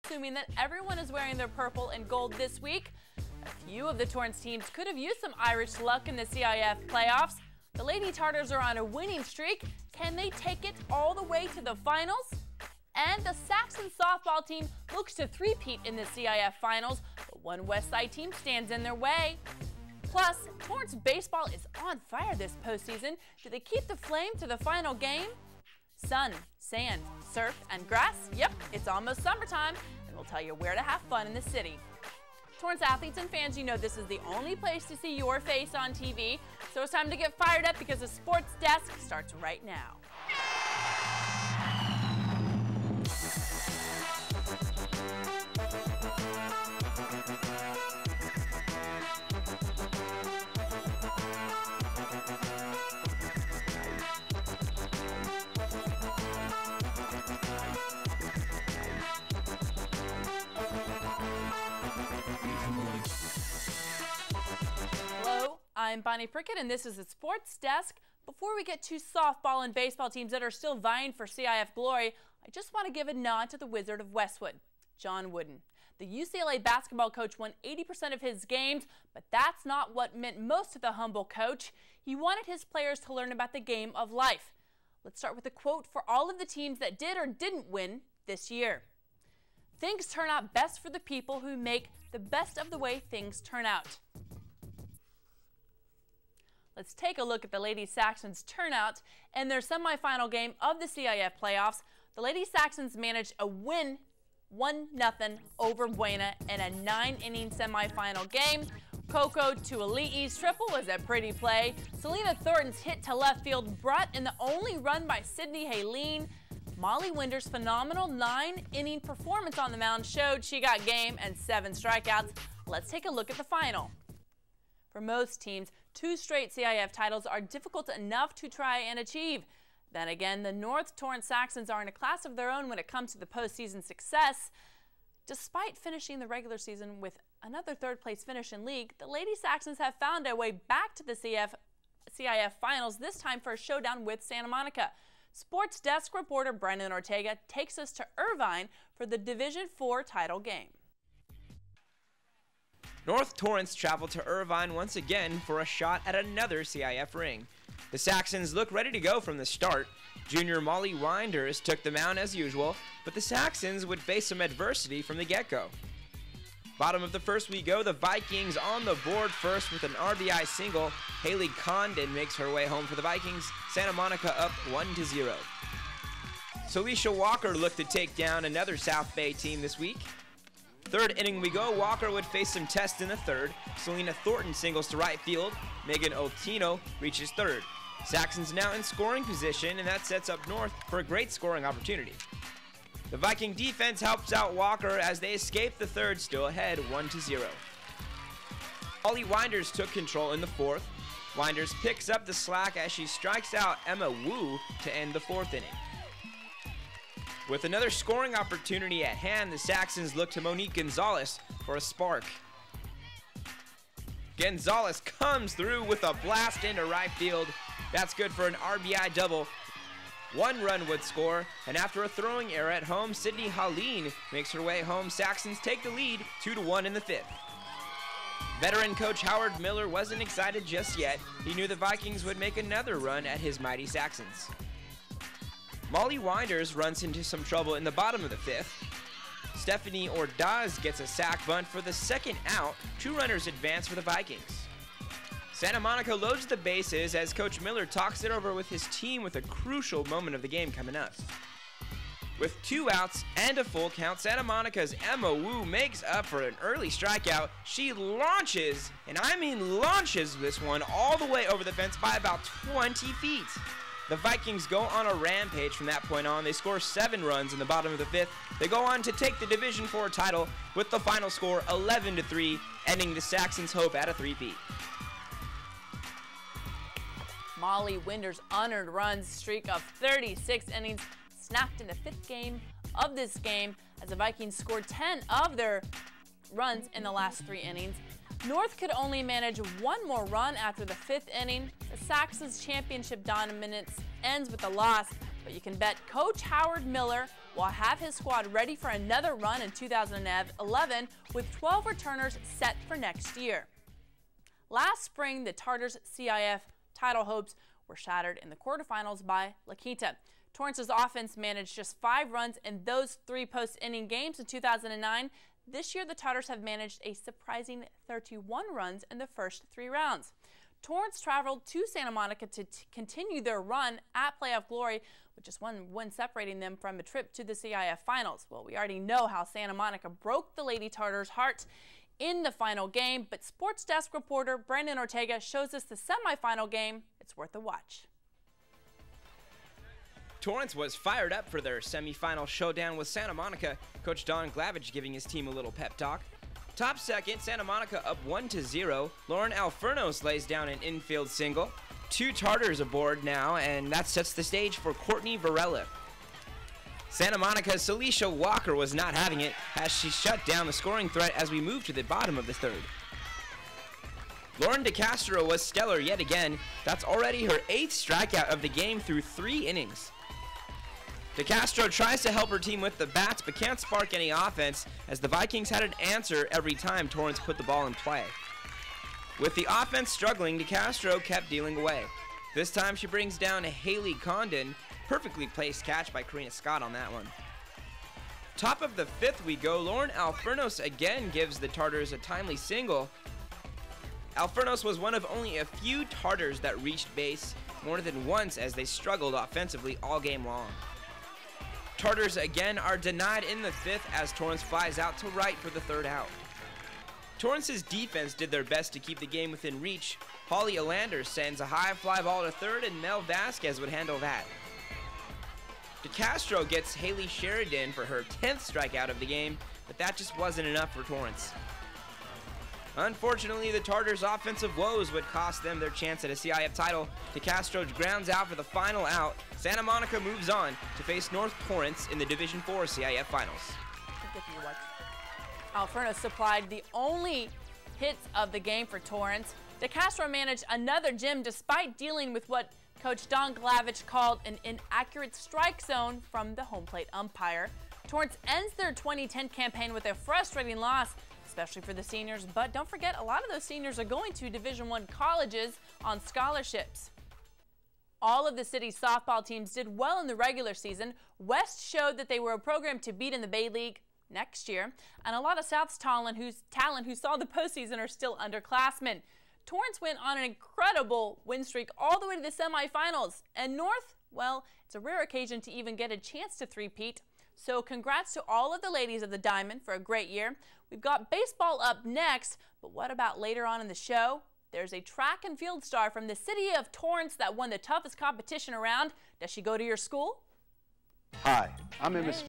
assuming that everyone is wearing their purple and gold this week. A few of the Torrance teams could have used some Irish luck in the CIF playoffs. The Lady Tartars are on a winning streak. Can they take it all the way to the finals? And the Saxon softball team looks to three-peat in the CIF finals, but one West Side team stands in their way. Plus, Torrance baseball is on fire this postseason. Do they keep the flame to the final game? Sun, sand, surf, and grass? Yep, it's almost summertime, and we'll tell you where to have fun in the city. Torrance athletes and fans, you know this is the only place to see your face on TV, so it's time to get fired up because the Sports Desk starts right now. I'm Bonnie Prickitt, and this is the Sports Desk. Before we get to softball and baseball teams that are still vying for CIF glory, I just want to give a nod to the Wizard of Westwood, John Wooden. The UCLA basketball coach won 80% of his games, but that's not what meant most to the humble coach. He wanted his players to learn about the game of life. Let's start with a quote for all of the teams that did or didn't win this year. Things turn out best for the people who make the best of the way things turn out. Let's take a look at the Lady Saxons' turnout in their semifinal game of the CIF playoffs. The Lady Saxons managed a win 1-0 over Buena in a 9-inning semifinal game. Coco to Ali'i's triple was a pretty play. Selena Thornton's hit to left field brought in the only run by Sydney Haleen. Molly Winder's phenomenal 9-inning performance on the mound showed she got game and 7 strikeouts. Let's take a look at the final. For most teams, 2 straight CIF titles are difficult enough to try and achieve. Then again, the North Torrance Saxons are in a class of their own when it comes to the postseason success. Despite finishing the regular season with another third-place finish in league, the Lady Saxons have found a way back to the CIF finals, this time for a showdown with Santa Monica. Sports Desk reporter Brendan Ortega takes us to Irvine for the Division IV title game. North Torrance traveled to Irvine once again for a shot at another CIF ring. The Saxons look ready to go from the start. Junior Molly Winders took the mound as usual, but the Saxons would face some adversity from the get-go. Bottom of the first we go, the Vikings on the board first with an RBI single. Haley Condon makes her way home for the Vikings. Santa Monica up 1-0. Celicia Walker looked to take down another South Bay team this week. Third inning we go, Walker would face some tests in the third. Selena Thornton singles to right field. Megan Otino reaches third. Saxons now in scoring position, and that sets up North for a great scoring opportunity. The Viking defense helps out Walker as they escape the third, still ahead 1-0. Molly Winders took control in the fourth. Winders picks up the slack as she strikes out Emma Wu to end the fourth inning. With another scoring opportunity at hand, the Saxons look to Monique Gonzalez for a spark. Gonzalez comes through with a blast into right field. That's good for an RBI double. 1 run would score, and after a throwing error at home, Sydney Haleen makes her way home. Saxons take the lead 2-1 in the 5th. Veteran coach Howard Miller wasn't excited just yet. He knew the Vikings would make another run at his mighty Saxons. Molly Winders runs into some trouble in the bottom of the 5th. Stephanie Ordaz gets a sac bunt for the second out. 2 runners advance for the Vikings. Santa Monica loads the bases as Coach Miller talks it over with his team with a crucial moment of the game coming up. With 2 outs and a full count, Santa Monica's Emma Wu makes up for an early strikeout. She launches, and I mean launches this one all the way over the fence by about 20 feet. The Vikings go on a rampage from that point on. They score 7 runs in the bottom of the 5th. They go on to take the Division IV title with the final score 11-3, ending the Saxons' hope at a three-peat. Molly Winder's unearned runs streak of 36 innings snapped in the 5th game of this game as the Vikings scored 10 of their runs in the last 3 innings. North could only manage 1 more run after the 5th inning. The Saxons' championship dominance ends with a loss, But you can bet Coach Howard Miller will have his squad ready for another run in 2011 with 12 returners set for next year. Last spring, the Tartars' CIF title hopes were shattered in the quarterfinals by La Quinta. Torrance's offense managed just 5 runs in those 3 post-inning games in 2009. This year, the Tartars have managed a surprising 31 runs in the first 3 rounds. Torrance traveled to Santa Monica to continue their run at playoff glory, with just 1 win separating them from a trip to the CIF finals. Well, we already know how Santa Monica broke the Lady Tartars' heart in the final game, but Sports Desk reporter Brandon Ortega shows us the semifinal game. It's worth a watch. Torrance was fired up for their semifinal showdown with Santa Monica. Coach Don Glavich giving his team a little pep talk. Top second, Santa Monica up 1-0. Lauren Alfernos lays down an infield single. 2 Tartars aboard now, and that sets the stage for Courtney Varela. Santa Monica's Celicia Walker was not having it as she shut down the scoring threat as we move to the bottom of the 3rd. Lauren DeCastro was stellar yet again. That's already her 8th strikeout of the game through 3 innings. DeCastro tries to help her team with the bats but can't spark any offense as the Vikings had an answer every time Torrance put the ball in play. With the offense struggling, DeCastro kept dealing away. This time she brings down Haley Condon. Perfectly placed catch by Karina Scott on that one. Top of the 5th we go. Lauren Alfernos again gives the Tartars a timely single. Alfernos was one of only a few Tartars that reached base more than once as they struggled offensively all game long. Tartars again are denied in the 5th as Torrance flies out to right for the 3rd out. Torrance's defense did their best to keep the game within reach. Holly Alander sends a high fly ball to 3rd and Mel Vasquez would handle that. DeCastro gets Haley Sheridan for her 10th strikeout of the game, but that just wasn't enough for Torrance. Unfortunately, the Tartars' offensive woes would cost them their chance at a CIF title. DeCastro grounds out for the final out. Santa Monica moves on to face North Torrance in the Division IV CIF Finals. Alferno supplied the only hits of the game for Torrance. DeCastro managed another gem despite dealing with what Coach Don Glavich called an inaccurate strike zone from the home plate umpire. Torrance ends their 2010 campaign with a frustrating loss, especially for the seniors, but don't forget a lot of those seniors are going to Division I colleges on scholarships. All of the city's softball teams did well in the regular season. West showed that they were a program to beat in the Bay League next year, and a lot of South's talent who saw the postseason are still underclassmen. Torrance went on an incredible win streak all the way to the semifinals, and North, well, it's a rare occasion to even get a chance to three-peat. So congrats to all of the ladies of the Diamond for a great year. We've got baseball up next, but what about later on in the show? There's a track and field star from the city of Torrance that won the toughest competition around. Does she go to your school? Hi, I'm Ms.